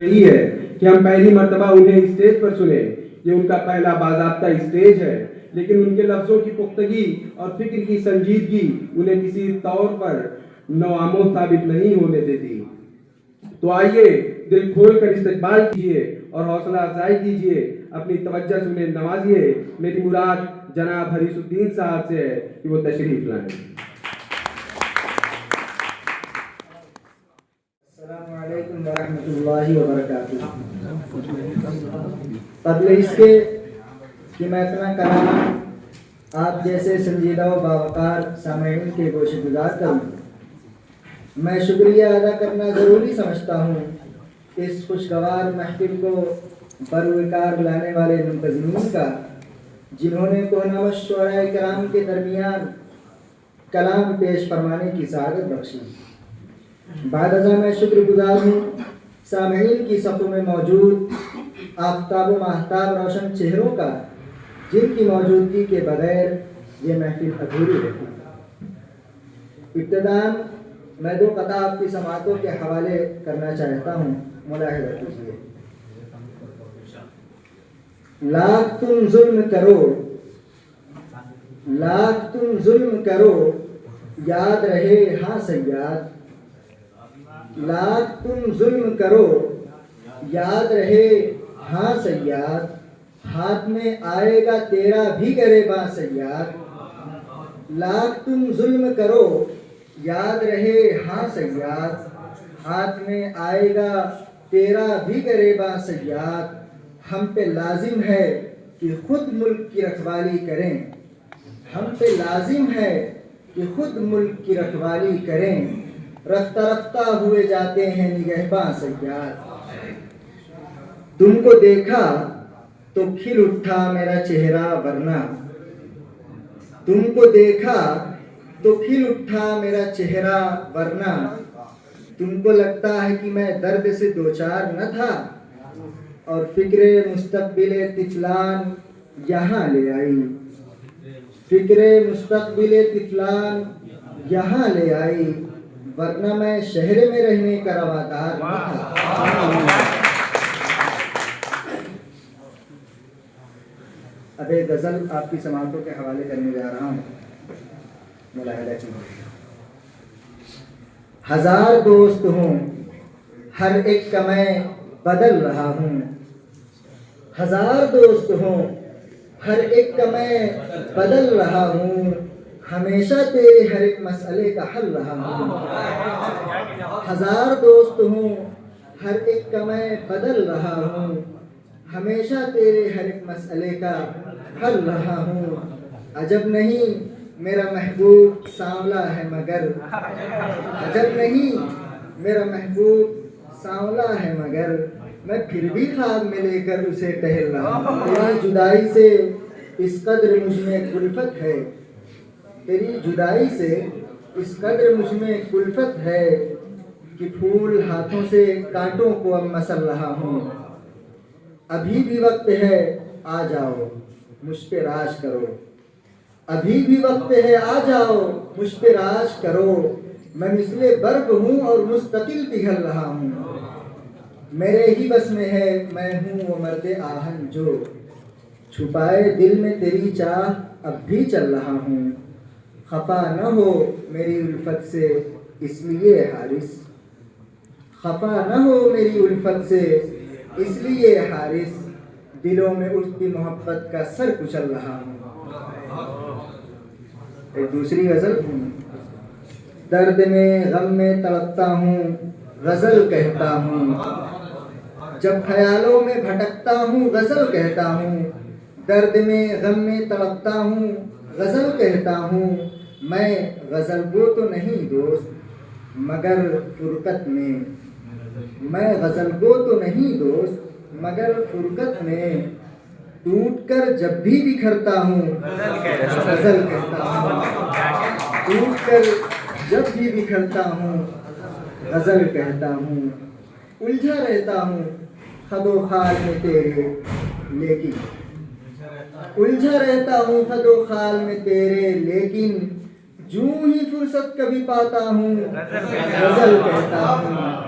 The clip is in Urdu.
یہی ہے کہ ہم پہلی مرتبہ انہیں اسٹیج پر سنیں. یہ ان کا پہلا باضابطہ اسٹیج ہے، لیکن ان کے لفظوں کی پختگی اور فکر کی سنجیدگی انہیں کسی طور پر نوآموز ثابت نہیں ہونے دیتی. تو آئیے دل کھول کر استقبال کیجیے اور حوصلہ افزائی کیجیے. اپنی توجہ سے انہیں نوازیے. میری مراد جناب حریص الدین صاحب سے ہے کہ وہ تشریف لائیں. السلام علیکم ورحمۃ اللہ وبرکاتہ. قبل اس کے کہ میں اپنا کلام آپ جیسے سنجیدہ و باوقار سامعین کے گوش گزار کروں، میں شکریہ ادا کرنا ضروری سمجھتا ہوں کہ اس خوشگوار محفل کو بروکار لانے والے منتظمین کا، جنہوں نے کوہنامہ شعراء کرام کے درمیان کلام پیش فرمانے کی سعادت بخشی. بعد ازاں میں شکر گزار ہوں سامعین کی صفوں میں موجود آفتاب و ماہتاب روشن چہروں کا، جن کی موجودگی کے بغیر یہ محفل ادھوری رہتی. ابتداءً میں دو قطع آپ کی سماعتوں کے حوالے کرنا چاہتا ہوں، ملاحظہ کیجیے. لاکھ تم ظلم کرو، لاکھ تم ظلم کرو، یاد رہے ہاں صیاد. لاکھ تم ظلم کرو، یاد رہے ہاں صیاد. ہاتھ میں آئے گا تیرا بھی گریباں صیاد. لاکھ تم ظلم کرو، یاد رہے ہاں صیاد. ہاتھ میں آئے گا تیرا بھی گریباں صیاد. ہم پہ لازم ہے کہ خود ملک کی رکھوالی کریں، ہم پہ لازم ہے کہ خود ملک کی رکھوالی کریں. رفتہ رفتہ ہوئے جاتے ہیں نگہباں صیاد. تم کو دیکھا تو کھل اٹھا میرا چہرہ ورنہ، تم کو دیکھا تو کھل اٹھا میرا چہرہ ورنہ. تم کو لگتا ہے کہ میں درد سے دوچار نہ تھا، اور فکر مستقبل طفلان یہاں لے آئی. فکر مستقبل طفلان یہاں لے آئی، ورنہ میں شہر میں رہنے کا روادار نہ تھا. اب ایک غزل آپ کی سماعتوں کے حوالے کرنے جا رہا ہوں، ملاحظہ کیجیے. ہزار دوست ہوں، ہر ایک کا میں بدل رہا ہوں. ہزار دوست ہوں، ہر ایک کا میں بدل رہا ہوں. ہمیشہ تیرے ہر ایک مسئلے کا حل رہا ہوں. ہزار دوست ہوں، ہر ایک کا میں بدل رہا ہوں. ہمیشہ تیرے ہر ایک مسئلے کا حل رہا ہوں. عجب نہیں میرا محبوب سانولا ہے مگر، عجب نہیں میرا محبوب سانولا ہے مگر. میں پھر بھی خواب میں لے کر اسے ٹہل رہا ہوں. تیری جدائی سے اس قدر مجھ میں کلفت ہے، تیری جدائی سے اس قدر مجھ میں کلفت ہے، کہ پھول ہاتھوں سے کانٹوں کو اب مسل رہا ہوں. ابھی بھی وقت ہے آ جاؤ مجھ پہ راج کرو، ابھی بھی وقت ہے آ جاؤ مجھ پہ راج کرو. میں مثل برق ہوں اور مستقل پگھل رہا ہوں. میرے ہی بس میں ہے میں ہوں وہ مرد آہن جو، چھپائے دل میں تیری چاہ اب بھی چل رہا ہوں. خفا نہ ہو میری الفت سے اس لیے حارث، خفا نہ ہو میری الفت سے اس لیے حارث. دلوں میں اٹھتی محبت کا سر کچل رہا ہوں. ایک دوسری غزل، درد میں غم میں تڑپتا ہوں غزل کہتا ہوں. جب خیالوں میں بھٹکتا ہوں غزل کہتا ہوں. درد میں غم میں تڑپتا ہوں غزل کہتا ہوں. میں غزل گو تو نہیں دوست مگر فرقت میں، میں غزل گو تو نہیں دوست مگر فرقت میں. ٹوٹ کر جب بھی بکھرتا ہوں غزل کہتا ہوں. ٹوٹ کر جب بھی بکھرتا ہوں غزل کہتا ہوں. الجھا رہتا ہوں خد و خال میں تیرے لیکن، الجھا رہتا ہوں خد و خال میں تیرے لیکن. جوں ہی فرصت کبھی پاتا ہوں غزل کہتا ہوں.